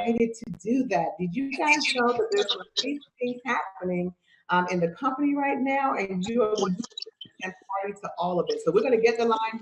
excited to do that. Did you guys know that there's some amazing things happening in the company right now, and you are going to be party to all of it. So we're going to get the line.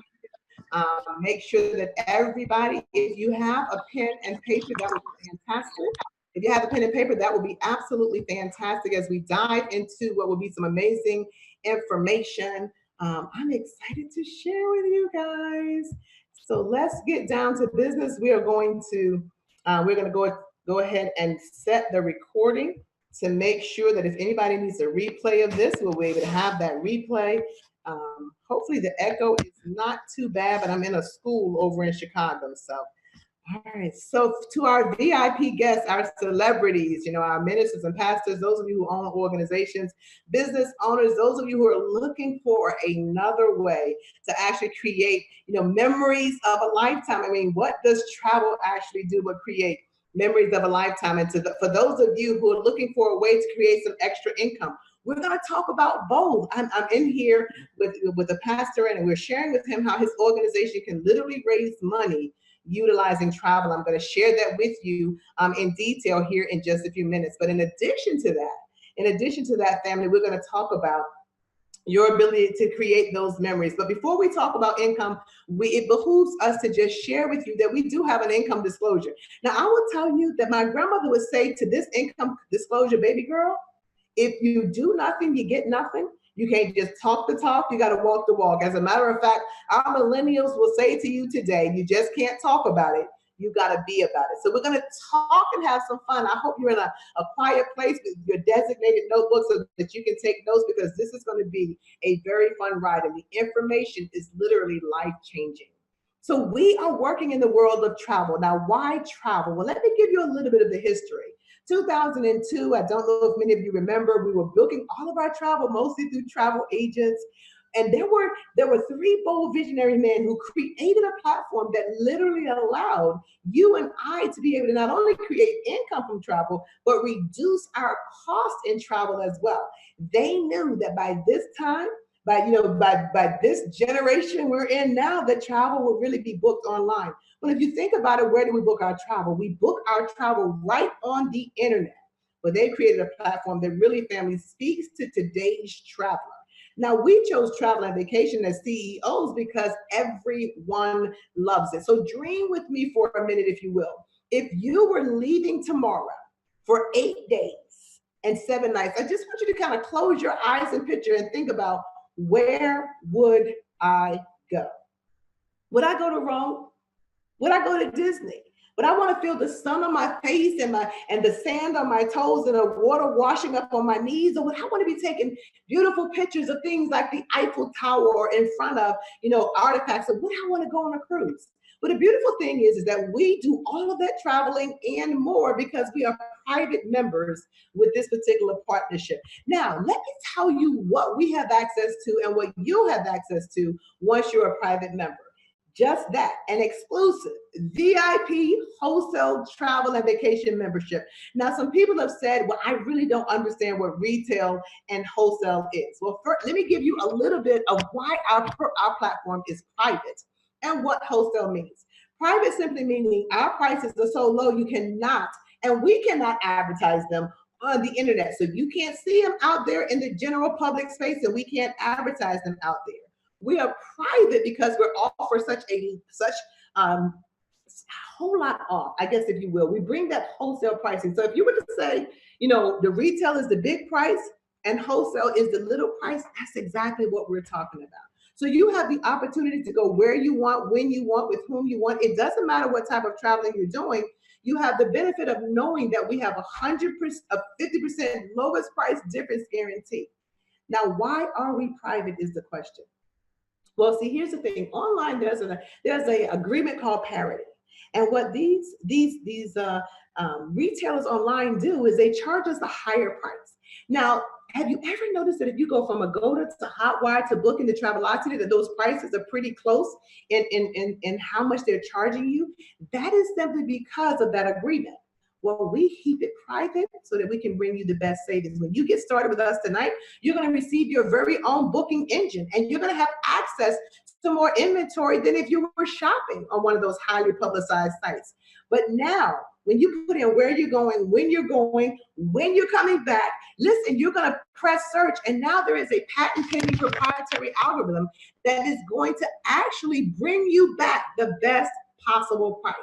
Make sure that everybody, if you have a pen and paper, that would be fantastic. If you have a pen and paper, that would be absolutely fantastic as we dive into what will be some amazing information. I'm excited to share with you guys. So let's get down to business. We are going to go ahead and set the recording to make sure that if anybody needs a replay of this, we'll be able to have that replay. Hopefully the echo is not too bad, but I'm in a school over in Chicago. So, all right. So to our VIP guests, our celebrities, our ministers and pastors, those of you who own organizations, business owners, those of you who are looking for another way to actually create, memories of a lifetime. I mean, what does travel actually do but create memories of a lifetime? And for those of you who are looking for a way to create some extra income, we're going to talk about both. I'm in here with a pastor, and we're sharing with him how his organization can literally raise money utilizing travel. I'm going to share that with you in detail here in just a few minutes. But in addition to that, family, we're going to talk about your ability to create those memories. But before we talk about income, it behooves us to just share with you that we do have an income disclosure. Now, I will tell you that my grandmother would say to this income disclosure, baby girl, if you do nothing, you get nothing. You can't just talk the talk, you got to walk the walk. As a matter of fact, our millennials will say to you today, you just can't talk about it, you got to be about it. So we're going to talk and have some fun. I hope you're in a quiet place with your designated notebook so that you can take notes, because this is going to be a very fun ride, and the information is literally life-changing. So we are working in the world of travel. Now, why travel? Well, let me give you a little bit of the history. 2002, I don't know if many of you remember, we were booking all of our travel mostly through travel agents. And there were three bold visionary men who created a platform that literally allowed you and I to be able to not only create income from travel, but reduce our cost in travel as well. They knew that by this time, by this generation we're in now, that travel will really be booked online. Well, if you think about it, where do we book our travel? We book our travel right on the internet. But they created a platform that really, family, speaks to today's traveler. Now, we chose travel and vacation as CEOs because everyone loves it. So dream with me for a minute, if you will. If you were leaving tomorrow for 8 days and 7 nights, I just want you to kind of close your eyes and picture and think about, where would I go? Would I go to Rome? Would I go to Disney? Would I want to feel the sun on my face and the sand on my toes and the water washing up on my knees? Or would I want to be taking beautiful pictures of things like the Eiffel Tower or in front of, artifacts? Or would I want to go on a cruise? But the beautiful thing is that we do all of that traveling and more because we are private members with this particular partnership. Now, let me tell you what we have access to and what you have access to once you're a private member. Just that, an exclusive VIP wholesale travel and vacation membership. Now, some people have said, well, I really don't understand what retail and wholesale is. Well, first, let me give you a little bit of why our platform is private and what wholesale means. Private simply meaning our prices are so low you cannot, and we cannot advertise them on the internet. So you can't see them out there in the general public space, and we can't advertise them out there. We are private because we're offer such whole lot off, I guess, if you will. We bring that wholesale pricing. So if you were to say, the retail is the big price and wholesale is the little price, that's exactly what we're talking about. So you have the opportunity to go where you want, when you want, with whom you want. It doesn't matter what type of traveling you're doing. You have the benefit of knowing that we have 50% lowest price difference guarantee. Now, why are we private is the question. Well, see, here's the thing. Online, there's a agreement called parity, and what these retailers online do is they charge us a higher price. Now, have you ever noticed that if you go from Agoda to Hotwire to Booking to Travelocity, that those prices are pretty close in how much they're charging you? That is simply because of that agreement. Well, we keep it private so that we can bring you the best savings. When you get started with us tonight, you're going to receive your very own booking engine, and you're going to have access to more inventory than if you were shopping on one of those highly publicized sites. But now, when you put in where you're going, when you're coming back, listen, you're going to press search, and now there is a patent pending proprietary algorithm that is going to actually bring you back the best possible price.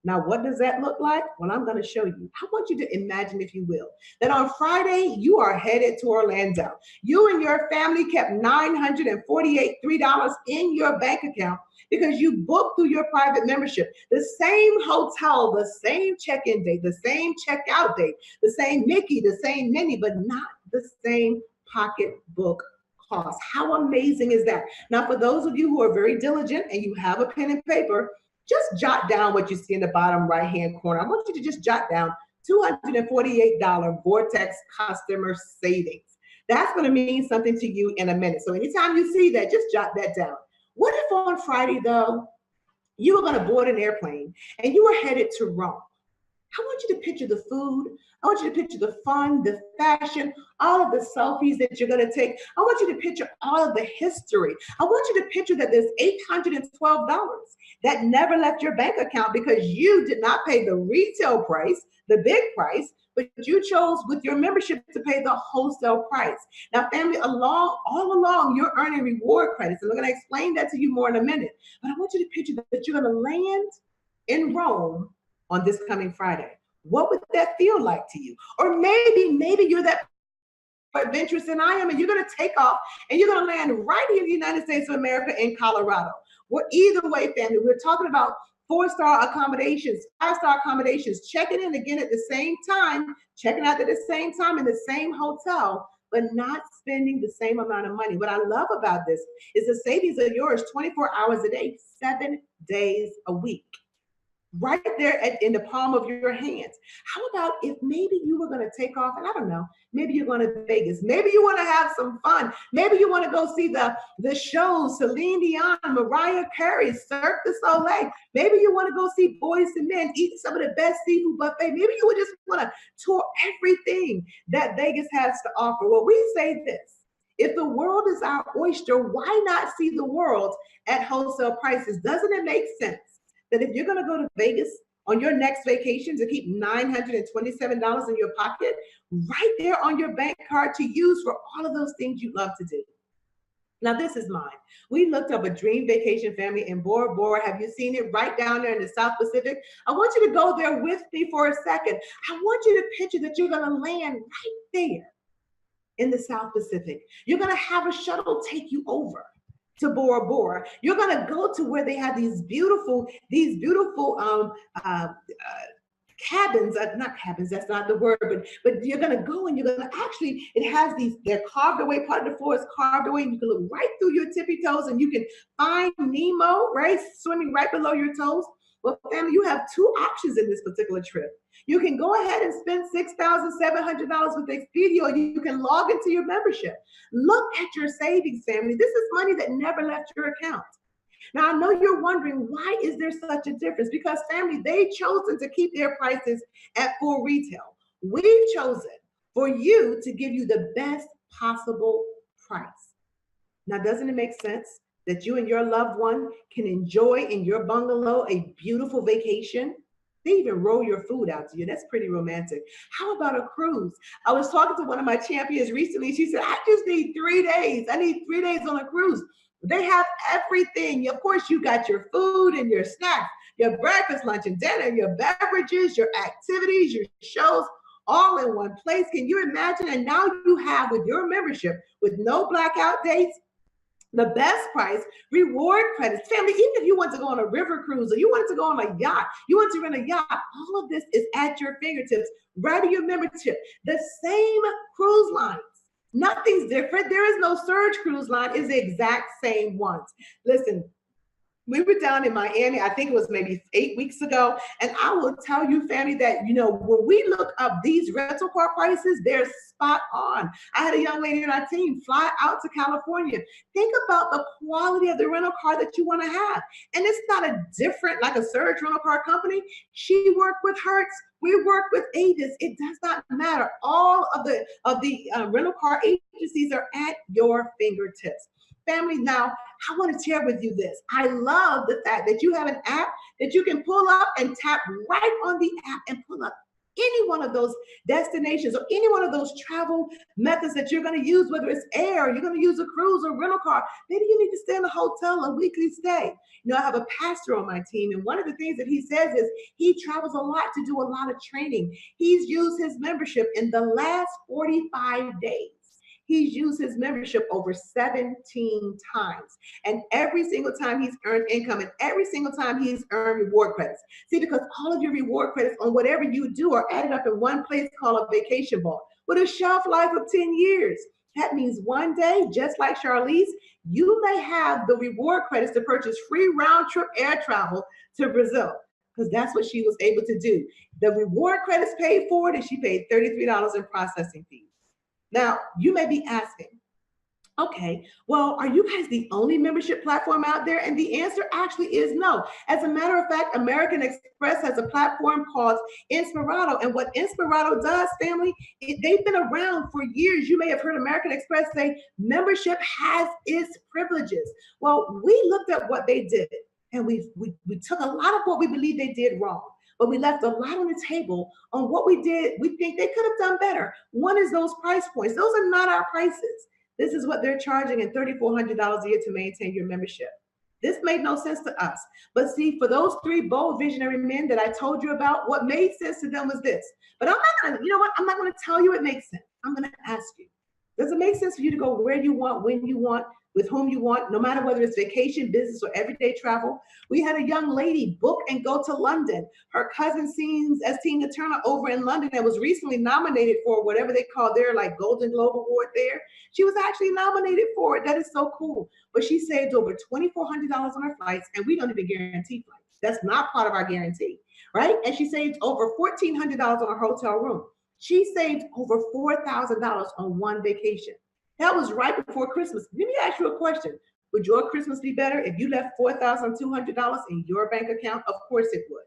Now, what does that look like? Well, I'm going to show you. I want you to imagine, if you will, that on Friday, you are headed to Orlando. You and your family kept $948 in your bank account because you booked through your private membership. The same hotel, the same check-in date, the same check-out date, the same Mickey, the same Minnie, but not the same pocketbook cost. How amazing is that? Now, for those of you who are very diligent and you have a pen and paper, just jot down what you see in the bottom right-hand corner. I want you to just jot down $248 Vortex customer savings. That's going to mean something to you in a minute. So anytime you see that, just jot that down. What if on Friday, though, you were going to board an airplane and you were headed to Rome? I want you to picture the food. I want you to picture the fun, the fashion, all of the selfies that you're going to take. I want you to picture all of the history. I want you to picture that there's $812 that never left your bank account because you did not pay the retail price, the big price, but you chose with your membership to pay the wholesale price. Now, family, all along, you're earning reward credits, and we're going to explain that to you more in a minute. But I want you to picture that you're going to land in Rome on this coming Friday. What would that feel like to you? Or maybe you're that adventurous than I am, and you're going to take off and you're going to land right here in the United States of America in Colorado. Well, either way, family, we're talking about 4-star accommodations, 5-star accommodations, checking in again at the same time, checking out at the same time in the same hotel, but not spending the same amount of money. What I love about this is the savings are yours 24 hours a day, 7 days a week. Right there in the palm of your hands. How about if maybe you were going to take off, and I don't know, maybe you're going to Vegas, maybe you want to have some fun, maybe you want to go see the shows, Celine Dion, Mariah Carey, Cirque du Soleil, maybe you want to go see Boys and Men, eat some of the best seafood buffet, maybe you would just want to tour everything that Vegas has to offer. Well, we say this: if the world is our oyster, why not see the world at wholesale prices? Doesn't it make sense that if you're going to go to Vegas on your next vacation to keep $927 in your pocket, right there on your bank card to use for all of those things you love to do? Now, this is mine. We looked up a dream vacation family in Bora Bora. Have you seen it? Right down there in the South Pacific. I want you to go there with me for a second. I want you to picture that you're going to land right there in the South Pacific. You're going to have a shuttle take you over to Bora Bora. You're going to go to where they have these beautiful cabins, not cabins, that's not the word, but you're going to go and you're going to actually, it has these, they're carved away, part of the floor is carved away, and you can look right through your tippy toes and you can find Nemo, right, swimming right below your toes. Well, family, you have two options in this particular trip. You can go ahead and spend $6,700 with Expedia, or you can log into your membership. Look at your savings, family. This is money that never left your account. Now, I know you're wondering, why is there such a difference? Because, family, they've chosen to keep their prices at full retail. We've chosen for you to give you the best possible price. Now, doesn't it make sense that you and your loved one can enjoy in your bungalow a beautiful vacation? They even roll your food out to you. That's pretty romantic. How about a cruise? I was talking to one of my champions recently. She said, I just need 3 days. I need 3 days on a cruise. They have everything. Of course, you got your food and your snacks, your breakfast, lunch, and dinner, your beverages, your activities, your shows, all in one place. Can you imagine? And now you have, with your membership, with no blackout dates, the best price, reward credits. Family, even if you want to go on a river cruise or you want to go on a yacht, you want to rent a yacht, all of this is at your fingertips, right in your membership. The same cruise lines. Nothing's different. There is no surge cruise line. It's the exact same ones. Listen, we were down in Miami, I think it was maybe 8 weeks ago. And I will tell you, family, that, when we look up these rental car prices, they're spot on. I had a young lady in our team fly out to California. Think about the quality of the rental car that you want to have. And it's not a different, like a surge rental car company. She worked with Hertz We work with agents. It does not matter. All of the rental car agencies are at your fingertips. Family, now I want to share with you this. I love the fact that you have an app that you can pull up and tap right on the app and pull up any one of those destinations or any one of those travel methods that you're going to use, whether it's air, you're going to use a cruise or rental car. Maybe you need to stay in a hotel, a weekly stay. You know, I have a pastor on my team, and one of the things that he says is he travels a lot to do a lot of training. He's used his membership in the last 45 days. He's used his membership over 17 times. And every single time he's earned income, and every single time he's earned reward credits. See, because all of your reward credits on whatever you do are added up in one place called a vacation vault with a shelf life of 10 years. That means one day, just like Charlize, you may have the reward credits to purchase free round trip air travel to Brazil, because that's what she was able to do. The reward credits paid for it, and she paid $33 in processing fees. Now, you may be asking, okay, well, are you guys the only membership platform out there? And the answer actually is no. As a matter of fact, American Express has a platform called Inspirato. And what Inspirato does, family, they've been around for years. You may have heard American Express say membership has its privileges. Well, we looked at what they did, and we took a lot of what we believe they did wrong. But we left a lot on the table on what we did. We think they could have done better. One is those price points. Those are not our prices. This is what they're charging at $3,400 a year to maintain your membership. This made no sense to us. But see, for those three bold visionary men that I told you about, what made sense to them was this. But I'm not gonna, you know what? I'm not gonna tell you it makes sense. I'm gonna ask you. Does it make sense for you to go where you want, when you want, with whom you want, no matter whether it's vacation, business, or everyday travel? We had a young lady book and go to London. Her cousin sings as Tina Turner over in London and was recently nominated for whatever they call their like Golden Globe Award there. She was actually nominated for it. That is so cool. But she saved over $2,400 on her flights, and we don't even guarantee flights. That's not part of our guarantee, right? And she saved over $1,400 on her hotel room. She saved over $4,000 on one vacation. That was right before Christmas. Let me ask you a question. Would your Christmas be better if you left $4,200 in your bank account? Of course it would.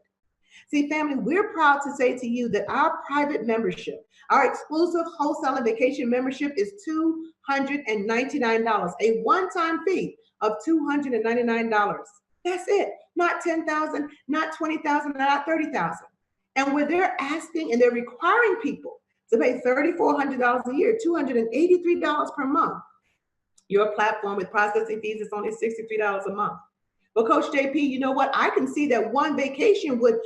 See, family, we're proud to say to you that our private membership, our exclusive wholesale and vacation membership is $299, a one-time fee of $299. That's it. Not $10,000, not $20,000, not $30,000. And where they're asking and they're requiring people to pay $3,400 a year, $283 per month. Your platform with processing fees is only $63 a month. But Coach JP, you know what? I can see that one vacation would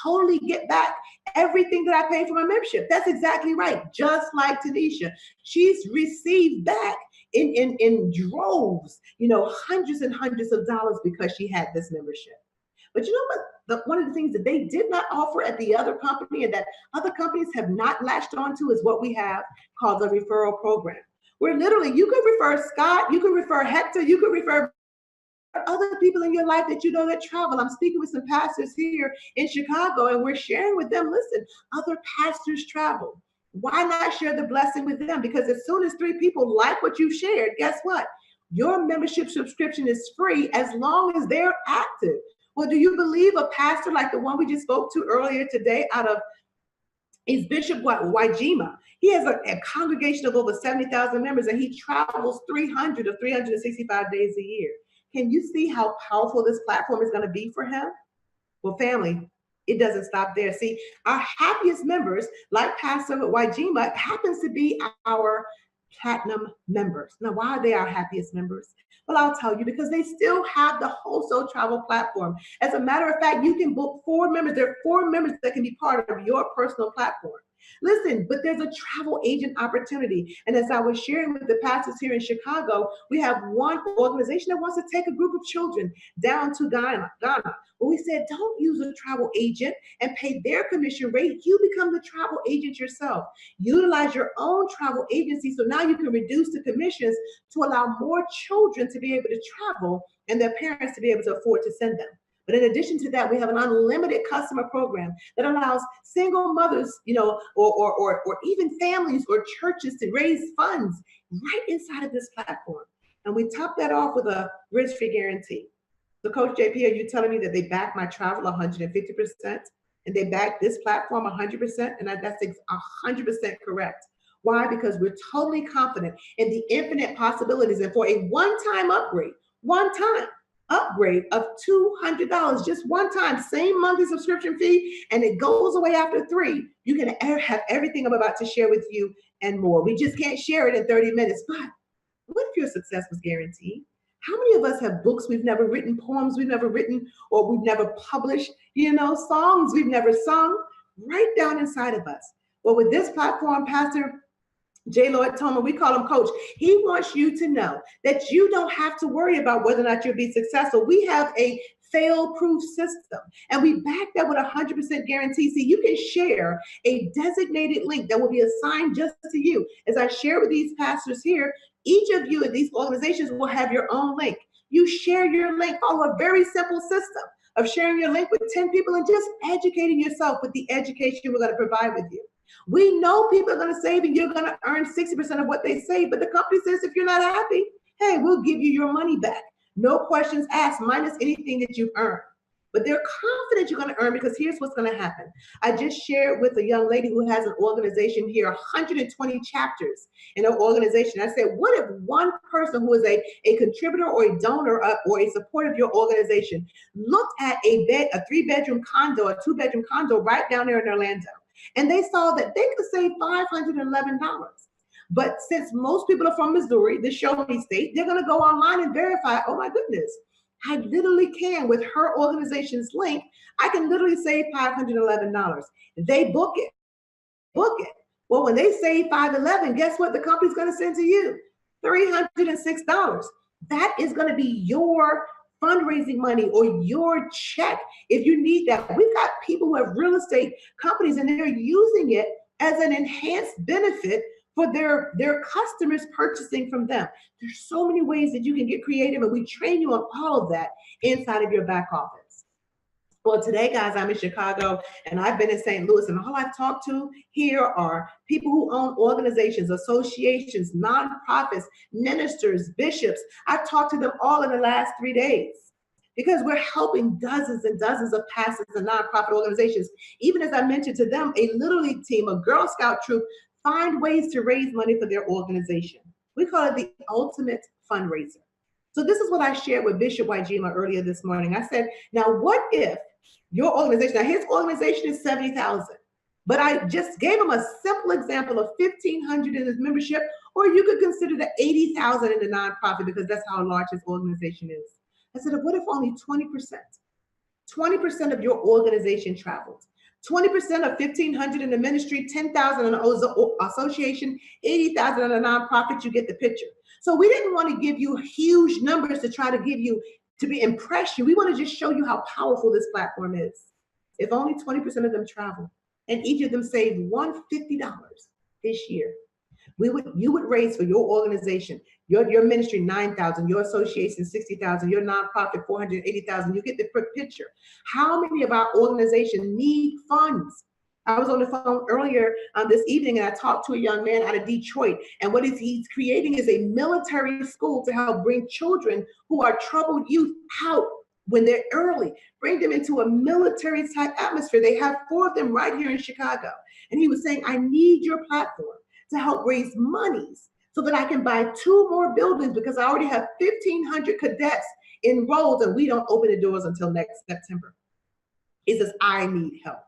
totally get back everything that I paid for my membership. That's exactly right. Just like Tanisha, she's received back in droves, you know, hundreds and hundreds of dollars because she had this membership. But you know what? One of the things that they did not offer at the other company and that other companies have not latched onto is what we have called the referral program. Where literally you could refer Scott, you could refer Hector, you could refer other people in your life that you know that travel. I'm speaking with some pastors here in Chicago, and we're sharing with them, listen, other pastors travel. Why not share the blessing with them? Because as soon as 3 people like what you've shared, guess what? Your membership subscription is free as long as they're active. Well, do you believe a pastor like the one we just spoke to earlier today out of is Bishop Whaaat? He has a congregation of over 70,000 members, and he travels 300 of 365 days a year. Can you see how powerful this platform is going to be for him? Well, family, it doesn't stop there. See, our happiest members, like Pastor Whaaat, happens to be our platinum members. Now, why are they our happiest members? Well, I'll tell you, because they still have the wholesale travel platform. As a matter of fact, you can book 4 members. There are 4 members that can be part of your personal platform. Listen, but there's a travel agent opportunity. And as I was sharing with the pastors here in Chicago, we have one organization that wants to take a group of children down to Ghana. But we said, don't use a travel agent and pay their commission rate. You become the travel agent yourself. Utilize your own travel agency so now you can reduce the commissions to allow more children to be able to travel and their parents to be able to afford to send them. But in addition to that, we have an unlimited customer program that allows single mothers, you know, or even families or churches to raise funds right inside of this platform. And we top that off with a risk-free guarantee. So Coach JP, are you telling me that they back my travel 150%? and they back this platform 100%, and that's 100% correct. Why? Because we're totally confident in the infinite possibilities. And for a one-time upgrade of $200, just one time, same monthly subscription fee, and it goes away after 3, you can have everything I'm about to share with you and more. We just can't share it in 30 minutes, but what if your success was guaranteed? How many of us have books we've never written, poems we've never written, or we've never published, songs we've never sung, right down inside of us? Well, with this platform, Pastor J. Lloyd Thomas, we call him Coach. He wants you to know that you don't have to worry about whether or not you'll be successful. We have a fail-proof system, and we back that with 100% guarantee. See, you can share a designated link that will be assigned just to you. As I share with these pastors here, each of you in these organizations will have your own link. You share your link, follow a very simple system of sharing your link with 10 people and just educating yourself with the education we're going to provide with you. We know people are going to save and you're going to earn 60% of what they save, but the company says if you're not happy, hey, we'll give you your money back. No questions asked, minus anything that you've earned. But they're confident you're going to earn, because here's what's going to happen. I just shared with a young lady who has an organization here, 120 chapters in her organization. I said, what if one person who is a contributor or a donor or a supporter of your organization looked at a 3-bedroom condo, a 2-bedroom condo right down there in Orlando, and they saw that they could save $511. But since most people are from Missouri, the show me state, they're going to go online and verify, oh my goodness, I literally can, with her organization's link, I can literally save $511. They book it. Well, when they save $511, guess what the company's going to send to you? $306. That is going to be your fundraising money or your check if you need that. We've got people who have real estate companies and they're using it as an enhanced benefit for their customers purchasing from them. There's so many ways that you can get creative, and we train you on all of that inside of your back office. Well, today, guys, I'm in Chicago and I've been in St. Louis, and all I've talked to here are people who own organizations, associations, nonprofits, ministers, bishops. I've talked to them all in the last 3 days, because we're helping dozens and dozens of pastors and nonprofit organizations. Even as I mentioned to them, a Little League team, a Girl Scout troop, find ways to raise money for their organization. We call it the ultimate fundraiser. So this is what I shared with Bishop Wajima earlier this morning. I said, now what if your organization, now his organization is 70,000, but I just gave him a simple example of 1,500 in his membership, or you could consider the 80,000 in the nonprofit, because that's how large his organization is. I said, what if only 20% of your organization traveled? 20% of 1,500 in the ministry, 10,000 in the association, 80,000 in a nonprofit, you get the picture. So we didn't want to give you huge numbers to try to give you, to impress you. We want to just show you how powerful this platform is. If only 20% of them travel and each of them saved $150 this year, you would raise for your organization, your ministry, 9,000, your association, 60,000, your nonprofit, 480,000. You get the picture. How many of our organizations need funds? I was on the phone earlier this evening, and I talked to a young man out of Detroit, and what he's creating is a military school to help bring children who are troubled youth out when they're early, bring them into a military type atmosphere. They have 4 of them right here in Chicago. And he was saying, I need your platform to help raise monies so that I can buy 2 more buildings, because I already have 1,500 cadets enrolled, and we don't open the doors until next September. He says, I need help.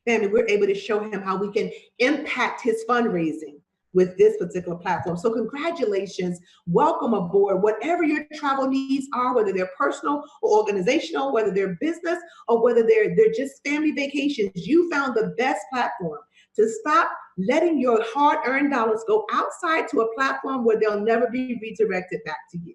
Family, we're able to show him how we can impact his fundraising with this particular platform. So congratulations, welcome aboard. Whatever your travel needs are, whether they're personal or organizational, whether they're business or whether they're just family vacations, you found the best platform to stop letting your hard-earned dollars go outside to a platform where they'll never be redirected back to you.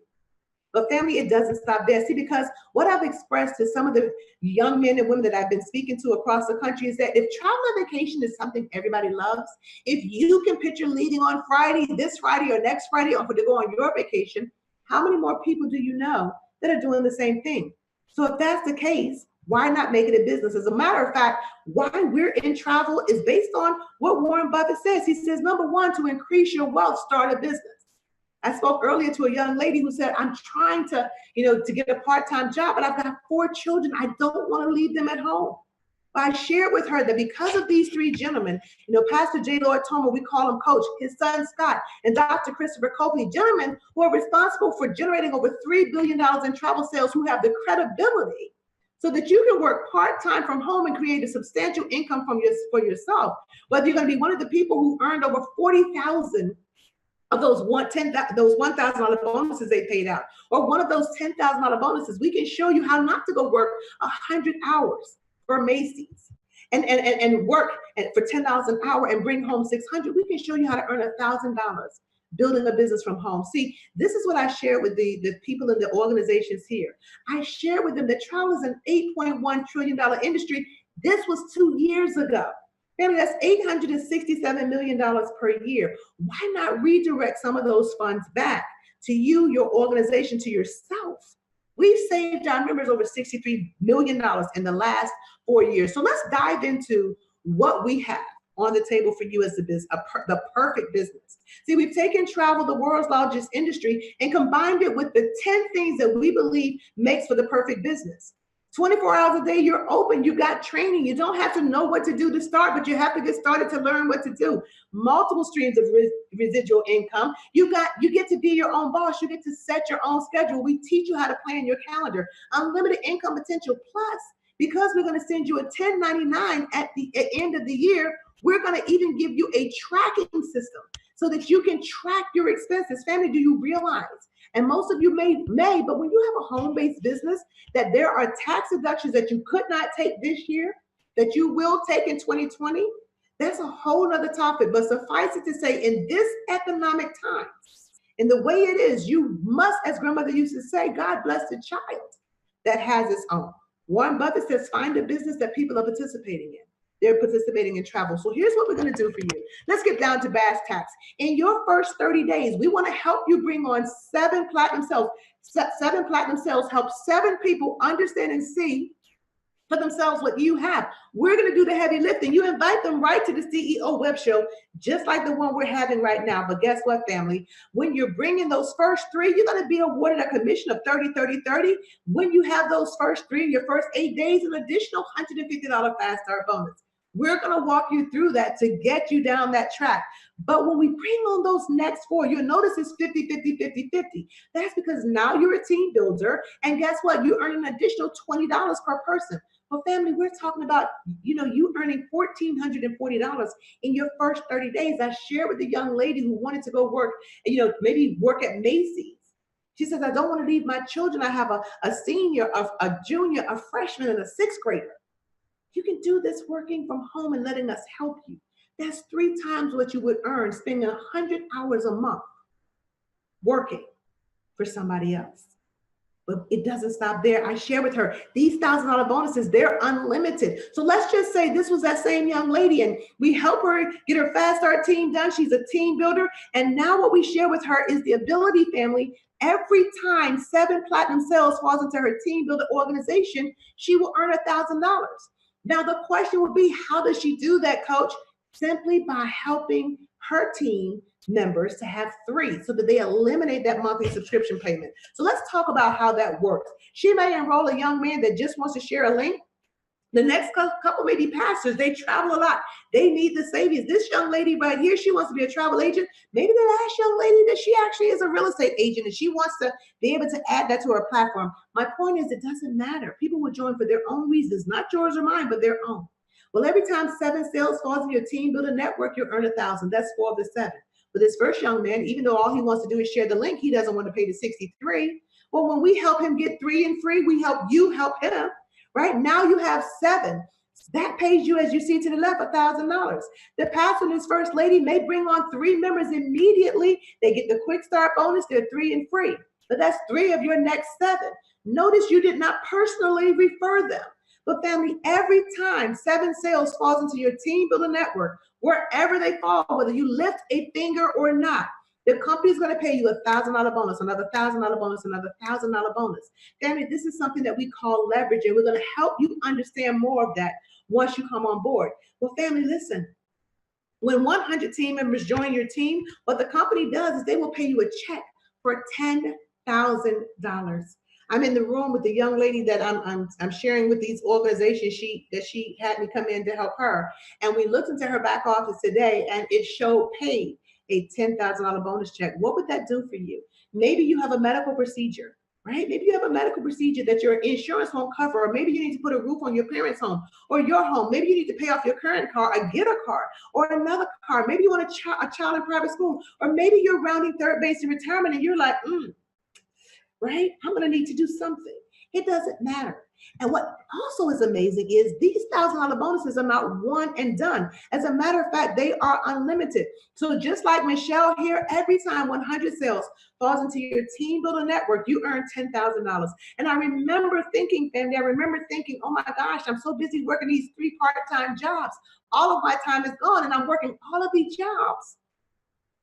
But family, it doesn't stop there. See, because what I've expressed to some of the young men and women that I've been speaking to across the country is that if travel and vacation is something everybody loves, if you can picture leaving on Friday, this Friday or next Friday, or to go on your vacation, how many more people do you know that are doing the same thing? So if that's the case, why not make it a business? As a matter of fact, why we're in travel is based on what Warren Buffett says. He says, number 1, to increase your wealth, start a business. I spoke earlier to a young lady who said, I'm trying to get a part-time job, but I've got 4 children. I don't want to leave them at home. But I shared with her that because of these three gentlemen, Pastor J. Lloyd Thomas, we call him Coach, his son Scott, and Dr. Christopher Copley, gentlemen who are responsible for generating over $3 billion in travel sales, who have the credibility so that you can work part-time from home and create a substantial income for yourself. Whether you're going to be one of the people who earned over 40,000 of those $1,000 bonuses they paid out, or one of those $10,000 bonuses, we can show you how not to go work 100 hours for Macy's and work for $10 an hour and bring home 600. We can show you how to earn $1,000 building a business from home. See, this is what I shared with the people in the organizations here. I shared with them that travel is an $8.1 trillion industry. This was 2 years ago. Family, that's $867 million per year. Why not redirect some of those funds back to you, your organization, to yourself? We've saved our members over $63 million in the last 4 years. So let's dive into what we have on the table for you as the perfect business. See, we've taken travel, the world's largest industry, and combined it with the 10 things that we believe makes for the perfect business. 24 hours a day, you're open, you got training. You don't have to know what to do to start, but you have to get started to learn what to do. Multiple streams of residual income. You get to be your own boss. You get to set your own schedule. We teach you how to plan your calendar. Unlimited income potential. Plus, because we're going to send you a 1099 at the end of the year, we're going to even give you a tracking system so that you can track your expenses. Family, do you realize? And most of you may, but when you have a home-based business, that there are tax deductions that you could not take this year, that you will take in 2020, that's a whole other topic. But suffice it to say, in this economic times, in the way it is, you must, as grandmother used to say, God bless the child that has its own. Warren Buffett says, find a business that people are participating in. They're participating in travel. So here's what we're going to do for you. Let's get down to bass tacks. In your first 30 days, we want to help you bring on 7 platinum sales. 7 platinum sales help 7 people understand and see for themselves what you have. We're going to do the heavy lifting. You invite them right to the CEO web show, just like the one we're having right now. But guess what, family? When you're bringing those first 3, you're going to be awarded a commission of 30, 30, 30. When you have those first 3, your first 8 days, an additional $150 fast start bonus. We're going to walk you through that to get you down that track. But when we bring on those next 4, you'll notice it's 50, 50, 50, 50. That's because now you're a team builder. And guess what? You earn an additional $20 per person. Well, family, we're talking about, you earning $1,440 in your first 30 days. I shared with a young lady who wanted to go work, maybe work at Macy's. She says, I don't want to leave my children. I have a senior, a junior, a freshman, and a 6th grader. You can do this working from home and letting us help you. That's 3 times what you would earn spending 100 hours a month working for somebody else. But it doesn't stop there. I share with her, these $1,000 bonuses, they're unlimited. So let's just say this was that same young lady and we help her get her Fast Start team done. She's a team builder. And now what we share with her is the ability, family, every time 7 platinum sales falls into her team builder organization, she will earn $1,000. Now, the question would be, how does she do that, Coach? Simply by helping her team members to have 3 so that they eliminate that monthly subscription payment. So let's talk about how that works. She may enroll a young man that just wants to share a link. The next couple may be pastors. They travel a lot. They need the savings. This young lady right here, she wants to be a travel agent. Maybe the last young lady that she actually is a real estate agent and she wants to be able to add that to her platform. My point is, it doesn't matter. People will join for their own reasons, not yours or mine, but their own. Well, every time 7 sales falls in your team builder network, you earn $1,000. That's 4 of the 7. But this first young man, even though all he wants to do is share the link, he doesn't want to pay the $63. Well, when we help him get 3 and free, we help you help him. Right now you have 7. That pays you, as you see to the left, $1,000. The pastor and his first lady may bring on 3 members immediately. They get the quick start bonus. They're 3 and free. But that's 3 of your next 7. Notice you did not personally refer them. But family, every time 7 sales falls into your team builder network, wherever they fall, whether you lift a finger or not, the company's going to pay you $1,000 bonus, another $1,000 bonus, another $1,000 bonus. Family, this is something that we call leverage, and we're going to help you understand more of that once you come on board. Well, family, listen. When 100 team members join your team, what the company does is they will pay you a check for $10,000. I'm in the room with the young lady that I'm sharing with these organizations she had me come in to help her. And we looked into her back office today and it showed paid a $10,000 bonus check. What would that do for you? Maybe you have a medical procedure, right? Maybe you have a medical procedure that your insurance won't cover, or maybe you need to put a roof on your parents' home or your home. Maybe you need to pay off your current car or get a car or another car. Maybe you want a child in private school, or maybe you're rounding third base in retirement and you're like, right? I'm going to need to do something. It doesn't matter. And what also is amazing is these $1,000 bonuses are not one and done. As a matter of fact, they are unlimited. So just like Michelle here, every time 100 sales falls into your team builder network, you earn $10,000. And I remember thinking, family, oh my gosh, I'm so busy working these 3 part-time jobs. All of my time is gone and I'm working all of these jobs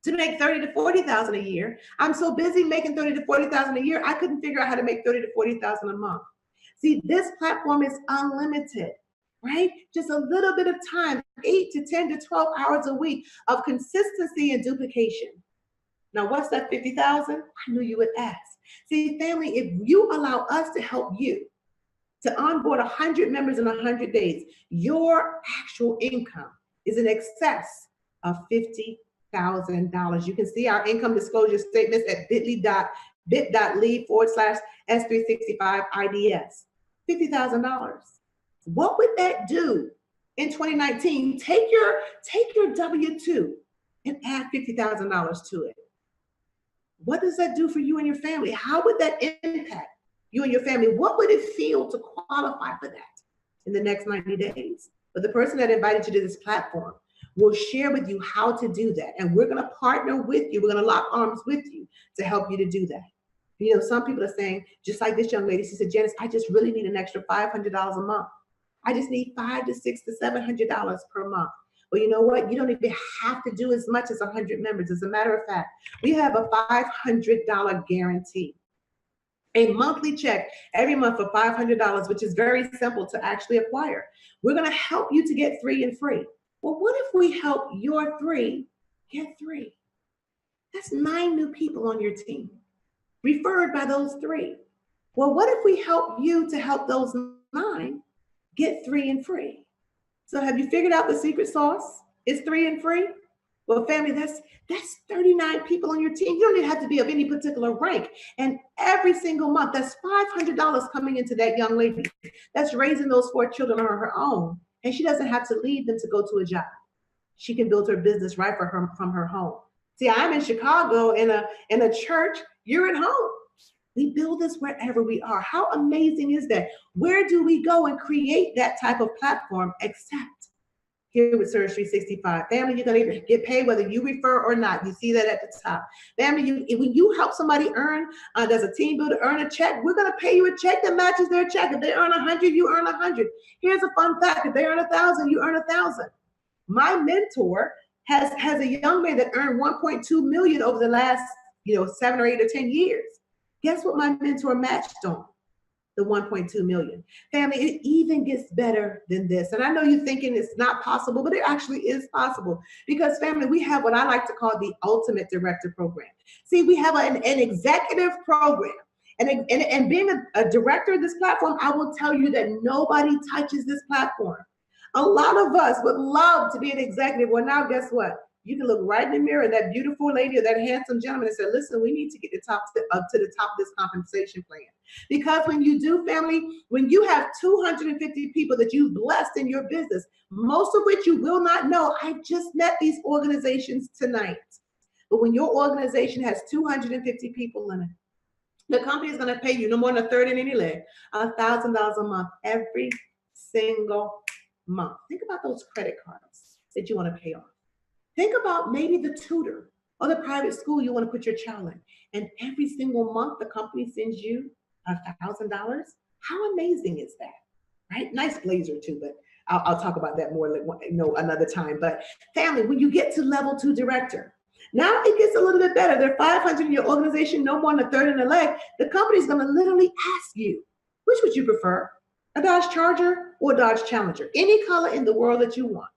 to make 30 to 40,000 a year. I'm so busy making 30 to 40,000 a year, I couldn't figure out how to make 30 to 40,000 a month. See, this platform is unlimited, right? Just a little bit of time, 8 to 10 to 12 hours a week of consistency and duplication. Now, what's that 50,000? I knew you would ask. See, family, if you allow us to help you to onboard 100 members in 100 days, your actual income is in excess of $50,000. You can see our income disclosure statements at bit.ly/S365IDS. $50,000. What would that do in 2019? Take your W-2 and add $50,000 to it. What does that do for you and your family? How would that impact you and your family? What would it feel to qualify for that in the next 90 days? But the person that invited you to this platform will share with you how to do that. And we're going to partner with you. We're going to lock arms with you to help you to do that. You know, some people are saying, just like this young lady, she said, Janice, I just really need an extra $500 a month. I just need $500 to $600 to $700 per month. Well, you know what? You don't even have to do as much as 100 members. As a matter of fact, we have a $500 guarantee. A monthly check every month for $500, which is very simple to actually acquire. We're going to help you to get 3 and free. Well, what if we help your 3 get 3? That's 9 new people on your team, referred by those 3. Well, what if we help you to help those 9 get 3 and free? So have you figured out the secret sauce? It's 3 and free? Well, family, that's 39 people on your team. You don't even have to be of any particular rank. And every single month, that's $500 coming into that young lady that's raising those 4 children on her own. And she doesn't have to leave them to go to a job. She can build her business right for her from her home. See, I'm in Chicago in a church. You're at home. We build this wherever we are. How amazing is that? Where do we go and create that type of platform except here with Surge 365? Family, you're going to get paid whether you refer or not. You see that at the top. Family, when you help somebody earn, does a team builder earn a check, we're going to pay you a check that matches their check. If they earn 100, you earn 100. Here's a fun fact. If they earn 1,000, you earn 1,000. My mentor has a young man that earned 1.2 million over the last 7 or 8 or 10 years. Guess what my mentor matched on? The 1.2 million. Family, it even gets better than this. And I know you're thinking it's not possible, but it actually is possible. Because family, we have what I like to call the ultimate director program. See, we have an executive program. And being a director of this platform, I will tell you that nobody touches this platform. A lot of us would love to be an executive. Well, now guess what? You can look right in the mirror at that beautiful lady or that handsome gentleman and say, listen, we need to get to the top of this compensation plan. Because when you do, family, when you have 250 people that you've blessed in your business, most of which you will not know, I just met these organizations tonight. But when your organization has 250 people in it, the company is going to pay you no more than a third in any leg, $1,000 a month every single month. Think about those credit cards that you want to pay off. Think about maybe the tutor or the private school you want to put your child in. And every single month, the company sends you $1,000. How amazing is that, right? Nice blazer too, but I'll talk about that more another time. But family, when you get to level 2 director, now it gets a little bit better. There are 500 in your organization, no more than a third in a leg. The company's going to literally ask you, which would you prefer? A Dodge Charger or a Dodge Challenger? Any color in the world that you want,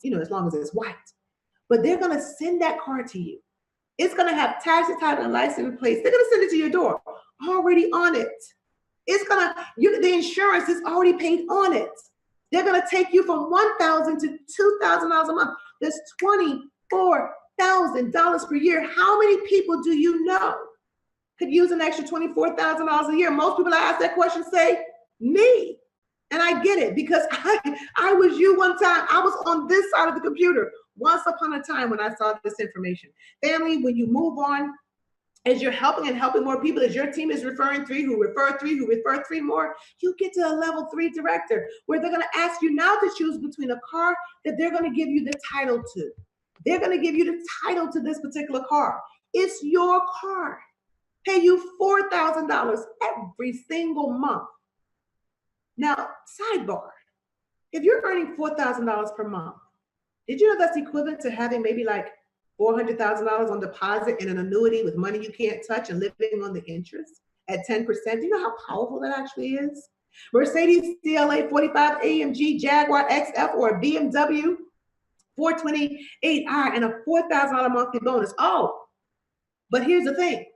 as long as it's white. But they're going to send that car to you. It's going to have tax, title, and license plates. They're going to send it to your door. already on it. It's gonna, the insurance is already paid on it. They're gonna take you from $1,000 to $2,000 a month. That's $24,000 per year. How many people do you know could use an extra $24,000 a year? Most people I ask that question say, me. And I get it, because I was you one time. I was on this side of the computer once upon a time when I saw this information. Family, when you move on, as you're helping and helping more people, as your team is referring three, who refer three more, you get to a level 3 director, where they're gonna ask you now to choose between a car that they're gonna give you the title to. They're gonna give you the title to this particular car. It's your car. Pay you $4,000 every single month. Now, sidebar, if you're earning $4,000 per month, did you know that's equivalent to having maybe like $400,000 on deposit in an annuity with money you can't touch and living on the interest at 10%? Do you know how powerful that actually is? Mercedes CLA 45 AMG, Jaguar XF, or a BMW 428i and a $4,000 monthly bonus. Oh, but here's the thing.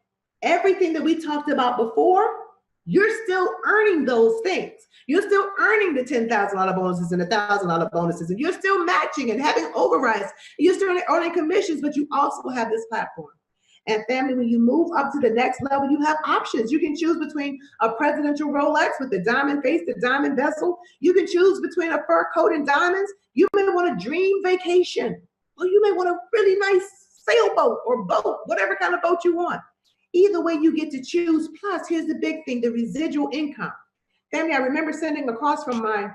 Everything that we talked about before, you're still earning those things. You're still earning the $10,000 bonuses and the $1,000 bonuses, and you're still matching and having overrides. You're still earning commissions, but you also have this platform. And family, when you move up to the next level, you have options. You can choose between a presidential Rolex with the diamond face, the diamond bezel. You can choose between a fur coat and diamonds. You may want a dream vacation, or you may want a really nice sailboat or boat, whatever kind of boat you want. Either way, you get to choose. Plus, here's the big thing, the residual income. Family, I remember sending across from my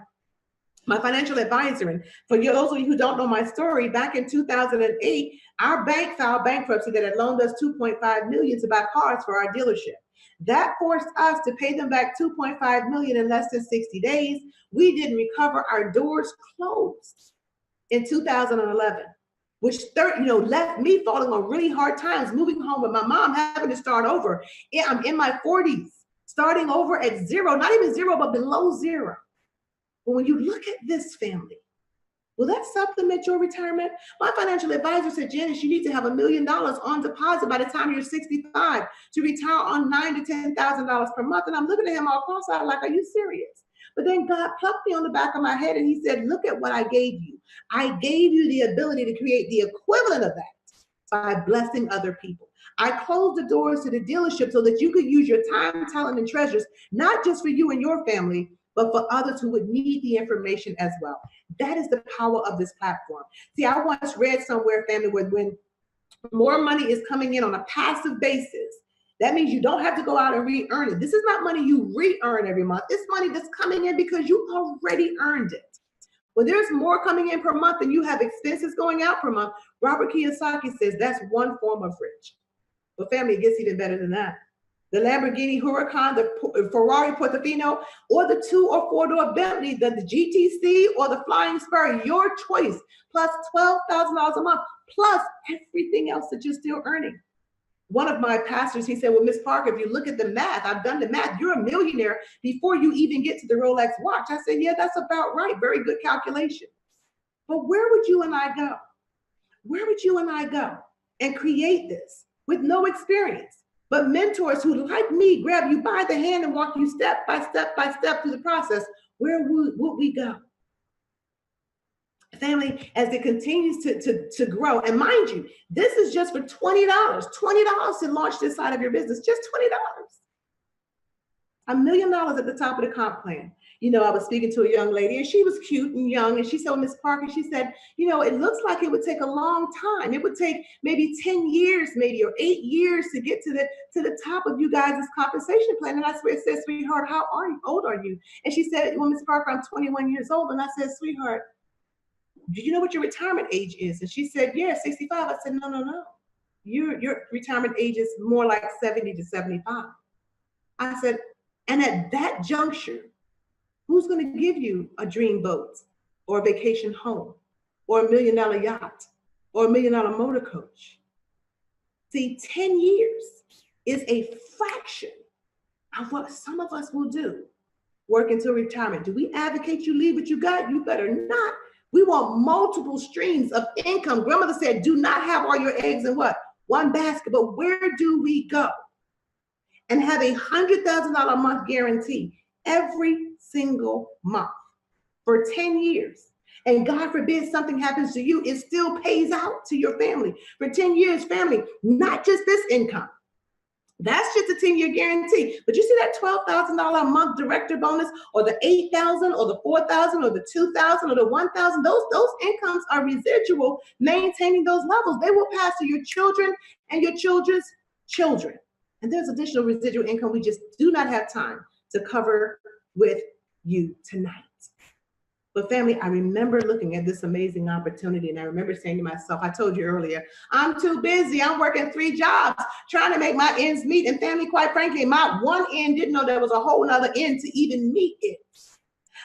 financial advisor. And for those of you who don't know my story, back in 2008, our bank filed bankruptcy that had loaned us $2.5 million to buy cars for our dealership. That forced us to pay them back $2.5 million in less than 60 days. We didn't recover. Our doors closed in 2011. Which left me falling on really hard times, moving home with my mom, having to start over. I'm in my 40s, starting over at zero, not even zero, but below zero. But when you look at this, family, will that supplement your retirement? My financial advisor said, Janice, you need to have $1 million on deposit by the time you're 65 to retire on $9,000 to $10,000 per month. And I'm looking at him all cross-eyed like, are you serious? But then God plucked me on the back of my head and he said, look at what I gave you. I gave you the ability to create the equivalent of that by blessing other people. I closed the doors to the dealership so that you could use your time, talent, and treasures, not just for you and your family, but for others who would need the information as well. That is the power of this platform. See, I once read somewhere, family, where when more money is coming in on a passive basis, that means you don't have to go out and re-earn it. This is not money you re-earn every month. It's money that's coming in because you already earned it. When there's more coming in per month and you have expenses going out per month, Robert Kiyosaki says that's one form of rich. But family, it gets even better than that. The Lamborghini Huracan, the Ferrari Portofino, or the 2 or 4-door Bentley, the GTC or the Flying Spur, your choice, plus $12,000 a month, plus everything else that you're still earning. One of my pastors, he said, well, Miss Parker, if you look at the math, I've done the math, you're a millionaire before you even get to the Rolex watch. I said, yeah, that's about right. Very good calculation. But where would you and I go? Where would you and I go and create this with no experience, but mentors who, like me, grab you by the hand and walk you step by step by step through the process? Where would we go? Family, as it continues to grow, and mind you, this is just for $20 to launch this side of your business, just $20. $1 million at the top of the comp plan. I was speaking to a young lady and she was cute and young, and she said, well, Miss Parker, she said, it looks like it would take a long time. It would take maybe 10 years, maybe, or 8 years to get to the top of you guys' compensation plan. And I said, sweetheart, how old are you? And she said, well, Miss Parker, I'm 21 years old. And I said, sweetheart, do you know what your retirement age is? And she said, yeah, 65. I said, no. Your retirement age is more like 70 to 75. I said, and at that juncture, who's going to give you a dream boat or a vacation home or $1 million yacht or $1 million motor coach? See, 10 years is a fraction of what some of us will do work until retirement. Do we advocate you leave what you got? You better not. We want multiple streams of income. Grandmother said, do not have all your eggs in what? One basket. But where do we go? and have $100,000 a month guarantee every single month for 10 years. And God forbid something happens to you, it still pays out to your family for 10 years, family, not just this income. That's just a 10-year guarantee. But you see that $12,000 a month director bonus, or the $8,000, or the $4,000, or the $2,000, or the $1,000. Those incomes are residual, maintaining those levels. They will pass to your children and your children's children. And there's additional residual income we just do not have time to cover with you tonight. But family, I remember looking at this amazing opportunity, and I remember saying to myself, I told you earlier, I'm too busy. I'm working 3 jobs, trying to make my ends meet. And family, quite frankly, my one end didn't know there was a whole nother end to even meet it.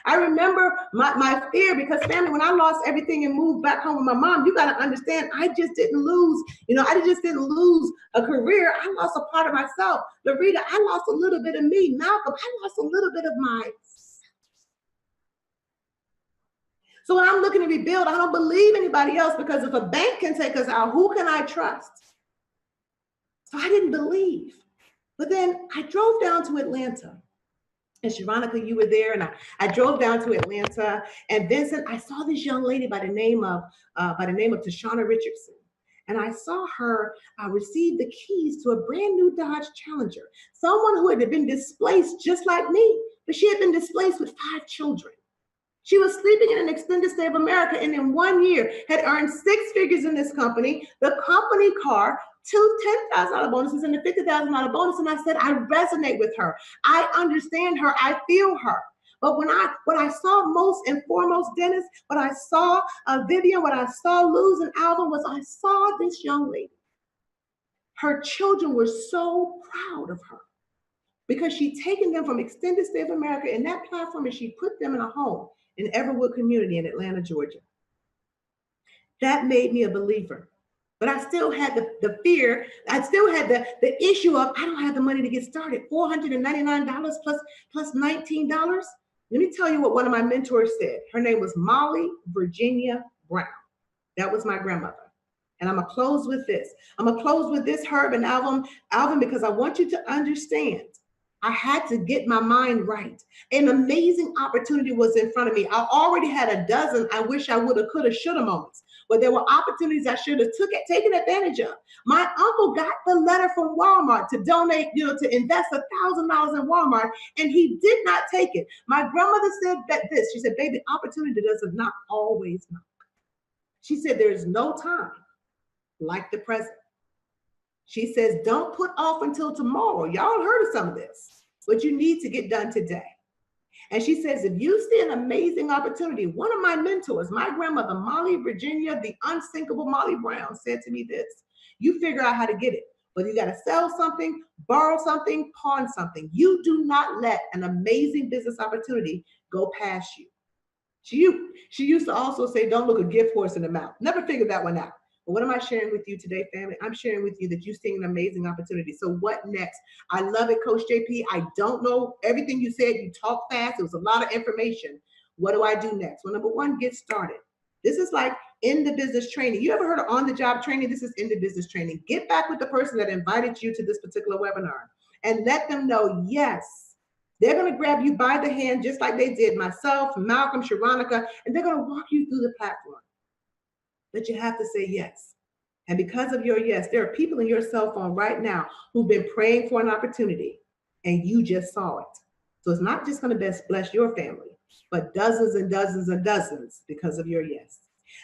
I remember my fear, because family, when I lost everything and moved back home with my mom, you got to understand, I just didn't lose, I just didn't lose a career. I lost a part of myself. Larita, I lost a little bit of me. Malcolm, I lost a little bit of myself. So when I'm looking to rebuild, I don't believe anybody else, because if a bank can take us out, who can I trust? So I didn't believe. But then I drove down to Atlanta. And Sharonica, you were there, and I drove down to Atlanta. And Vincent, I saw this young lady by the name of Tashana Richardson. And I saw her receive the keys to a brand new Dodge Challenger. Someone who had been displaced just like me, but she had been displaced with 5 children. She was sleeping in an extended stay of America, and in 1 year had earned 6 figures in this company, the company car, 2 $10,000 bonuses and a $50,000 bonus. And I said, I resonate with her. I understand her. I feel her. But what I saw most and foremost, Dennis, what I saw Vivian, what I saw Luz and Alvin, was I saw this young lady. Her children were so proud of her, because she'd taken them from extended stay of America in that platform, and she put them in a home in Everwood community in Atlanta, Georgia. That made me a believer. But I still had the fear. I still had the issue of, I don't have the money to get started. $499 plus $19. Let me tell you what one of my mentors said. Her name was Molly Virginia Brown. That was my grandmother. And I'm going to close with this. I'm going to close with this, Herb and Alvin, because I want you to understand, I had to get my mind right. An amazing opportunity was in front of me. I already had a dozen I wish I woulda, coulda, shoulda moments, but there were opportunities I should have taken advantage of. My uncle got the letter from Walmart to donate, to invest $1,000 in Walmart, and he did not take it. My grandmother said she said, baby, opportunity does not always knock. She said, there is no time like the present. She says, don't put off until tomorrow. Y'all heard of some of this, but you need to get done today. And she says, if you see an amazing opportunity, one of my mentors, my grandmother, Molly Virginia, the unsinkable Molly Brown, said to me this: you figure out how to get it. Whether you got to sell something, borrow something, pawn something, you do not let an amazing business opportunity go past you. She used to also say, don't look a gift horse in the mouth. Never figured that one out. But what am I sharing with you today, family? I'm sharing with you that you're seeing an amazing opportunity. So what next? I love it, Coach JP. I don't know everything you said. You talk fast. It was a lot of information. What do I do next? Well, number one, get started. This is like in the business training. You ever heard of on-the-job training? This is in the business training. Get back with the person that invited you to this particular webinar and let them know, yes, they're going to grab you by the hand just like they did myself, Malcolm, Sharonica, and they're going to walk you through the platform. But you have to say yes. And because of your yes, there are people in your cell phone right now who've been praying for an opportunity, and you just saw it. So it's not just going to bless your family, but dozens and dozens and dozens because of your yes.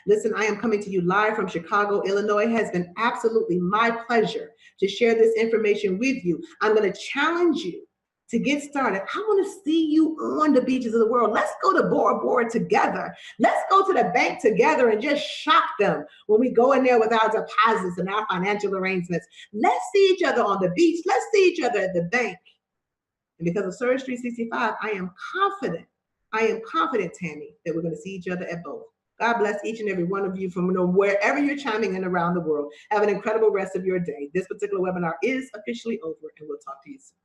Listen, I am coming to you live from Chicago, Illinois. It has been absolutely my pleasure to share this information with you. I'm going to challenge you to get started. I want to see you on the beaches of the world. Let's go to BORA together. Let's go to the bank together and just shock them when we go in there with our deposits and our financial arrangements. Let's see each other on the beach. Let's see each other at the bank. And because of Surge 365, I am confident, Tammy, that we're going to see each other at both. God bless each and every one of you from wherever you're chiming in around the world. Have an incredible rest of your day. This particular webinar is officially over, and we'll talk to you soon.